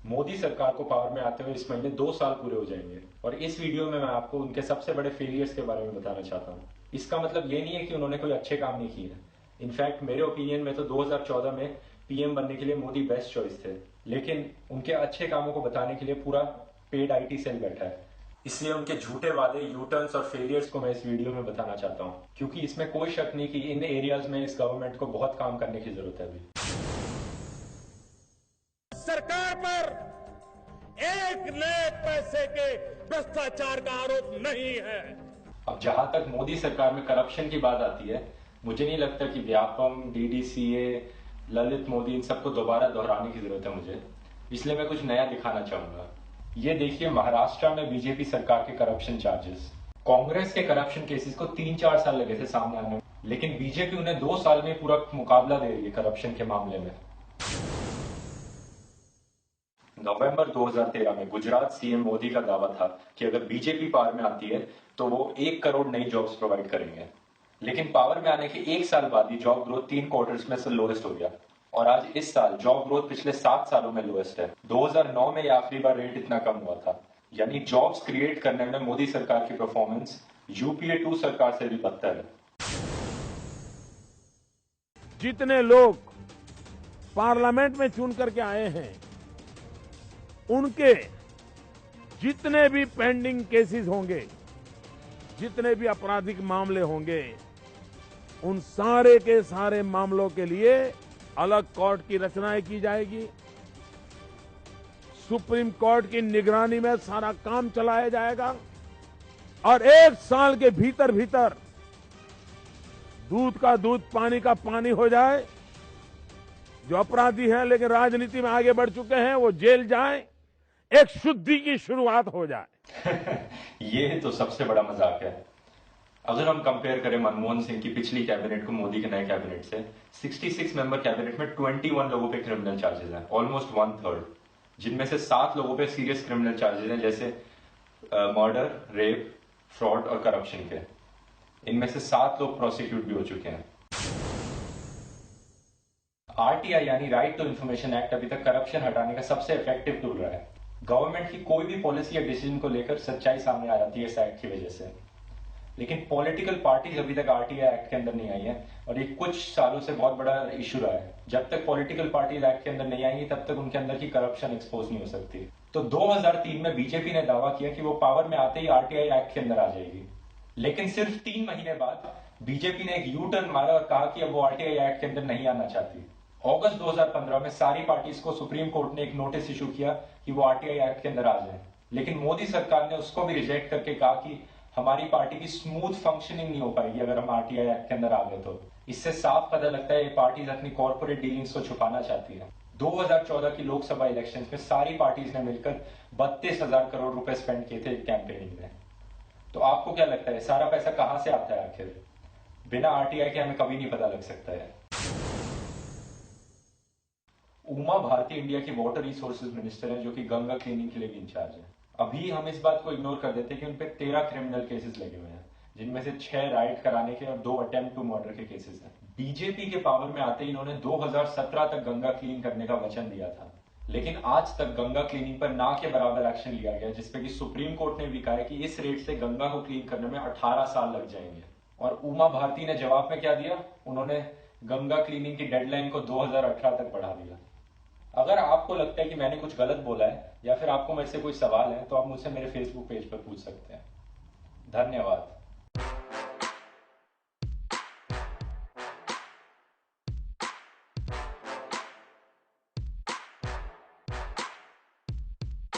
मोदी सरकार को पावर में आते हुए इस महीने 2 साल पूरे हो जाएंगे और इस वीडियो में मैं आपको उनके सबसे बड़े फेलियर्स के बारे में बताना चाहता हूँ। इसका मतलब ये नहीं है कि उन्होंने कोई अच्छे काम नहीं किए। इनफैक्ट मेरे ओपिनियन में तो 2014 में पीएम बनने के लिए मोदी बेस्ट चॉइस थे, लेकिन उनके अच्छे कामों को बताने के लिए पूरा पेड आईटी सेल बैठा है। इसलिए उनके झूठे वादे, यूटर्न्स और फेलियर्स को मैं इस वीडियो में बताना चाहता हूँ, क्योंकि इसमें कोई शक नहीं कि इन एरियाज में इस गवर्नमेंट को बहुत काम करने की जरूरत है अभी। सरकार पर एक नए पैसे के भ्रष्टाचार का आरोप नहीं है। अब जहां तक मोदी सरकार में करप्शन की बात आती है, मुझे नहीं लगता कि व्यापम, डीडीसीए, ललित मोदी इन सबको दोबारा दोहराने की जरूरत है मुझे। इसलिए मैं कुछ नया दिखाना चाहूंगा। ये देखिए महाराष्ट्र में बीजेपी सरकार के करप्शन चार्जेस। कांग्रेस के करप्शन केसेस को 3-4 साल लगे थे सामने आने में, लेकिन बीजेपी उन्हें 2 साल में पूरा मुकाबला दे रही है करप्शन के मामले में। नवंबर 2013 में गुजरात सीएम मोदी का दावा था कि अगर बीजेपी पावर में आती है तो वो 1 करोड़ नई जॉब्स प्रोवाइड करेंगे, लेकिन पावर में आने के 1 साल बाद ही जॉब ग्रोथ 3 क्वार्टर्स में से लोएस्ट हो गया और आज इस साल जॉब ग्रोथ पिछले 7 सालों में लोएस्ट है। 2009 में यह आखिरी बार रेट इतना कम हुआ था। यानी जॉब्स क्रिएट करने में मोदी सरकार की परफॉर्मेंस यूपीए 2 सरकार से भी बदतर है। जितने लोग पार्लियामेंट में चुन करके आए हैं, उनके जितने भी पेंडिंग केसेस होंगे, जितने भी आपराधिक मामले होंगे, उन सारे के सारे मामलों के लिए अलग कोर्ट की रचनाएं की जाएगी। सुप्रीम कोर्ट की निगरानी में सारा काम चलाया जाएगा और 1 साल के भीतर भीतर दूध का दूध, पानी का पानी हो जाए। जो अपराधी हैं लेकिन राजनीति में आगे बढ़ चुके हैं, वो जेल जाएं, एक शुद्धि की शुरुआत हो जाए। ये तो सबसे बड़ा मजाक है। अगर हम कंपेयर करें मनमोहन सिंह की पिछली कैबिनेट को मोदी के नए कैबिनेट से, 66 मेंबर कैबिनेट में 21 लोगों पे क्रिमिनल चार्जेस हैं, ऑलमोस्ट 1/3, जिनमें से 7 लोगों पे सीरियस क्रिमिनल चार्जेस हैं, जैसे मर्डर, रेप, फ्रॉड और करप्शन के। इनमें से 7 लोग प्रोसिक्यूट भी हो चुके हैं। आरटीआई यानी राइट टू इंफॉर्मेशन एक्ट अभी तक करप्शन हटाने का सबसे इफेक्टिव टूल रहा है। गवर्नमेंट की कोई भी पॉलिसी या डिसीजन को लेकर सच्चाई सामने आ जाती है इस एक्ट की वजह से, लेकिन पॉलिटिकल पार्टीज अभी तक आरटीआई एक्ट के अंदर नहीं आई है और ये कुछ सालों से बहुत बड़ा इशू रहा है। जब तक पॉलिटिकल पार्टीज एक्ट के अंदर नहीं आएंगी तब तक उनके अंदर की करप्शन एक्सपोज नहीं हो सकती। तो 2003 में बीजेपी ने दावा किया कि वो पावर में आते ही आरटीआई एक्ट के अंदर आ जाएगी, लेकिन सिर्फ 3 महीने बाद बीजेपी ने एक यू टर्न मारा और कहा कि अब वो आरटीआई एक्ट के अंदर नहीं आना चाहती। अगस्त 2015 में सारी पार्टीज को सुप्रीम कोर्ट ने एक नोटिस इशू किया कि वो आरटीआई एक्ट के अंदर आ जाए, लेकिन मोदी सरकार ने उसको भी रिजेक्ट करके कहा कि हमारी पार्टी की स्मूथ फंक्शनिंग नहीं हो पाएगी अगर हम आरटीआई एक्ट के अंदर आ गए तो। इससे साफ पता लगता है ये पार्टीज अपनी कॉर्पोरेट डीलिंग्स को छुपाना चाहती है। 2014 की लोकसभा इलेक्शंस में सारी पार्टीज ने मिलकर 32,000 करोड़ रुपए स्पेंड किए थे कैंपेनिंग में। तो आपको क्या लगता है सारा पैसा कहां से आता है आखिर? बिना आरटीआई के हमें कभी नहीं पता लग सकता है। उमा भारती इंडिया की वाटर रिसोर्सेज मिनिस्टर है, जो कि गंगा क्लीनिंग के लिए भी इंचार्ज है। अभी हम इस बात को इग्नोर कर देते हैं कि उन पे 13 क्रिमिनल केसेस लगे हुए हैं, जिनमें से 6 राइड कराने के और 2 अटेम्प्ट टू मर्डर के केसेस हैं। बीजेपी के पावर में आते ही इन्होंने 2017 तक गंगा क्लीन करने का वचन दिया था, लेकिन आज तक गंगा क्लीनिंग पर ना के बराबर एक्शन लिया गया, जिसपे कि सुप्रीम कोर्ट ने भी कहा है कि इस रेट से गंगा को क्लीन करने में 18 साल लग जाएंगे। और उमा भारती ने जवाब में क्या दिया? उन्होंने गंगा क्लीनिंग की डेडलाइन को 2018 तक बढ़ा दिया। अगर आपको लगता है कि मैंने कुछ गलत बोला है या फिर आपको मेरे से कोई सवाल है तो आप मुझसे मेरे फेसबुक पेज पर पूछ सकते हैं। धन्यवाद।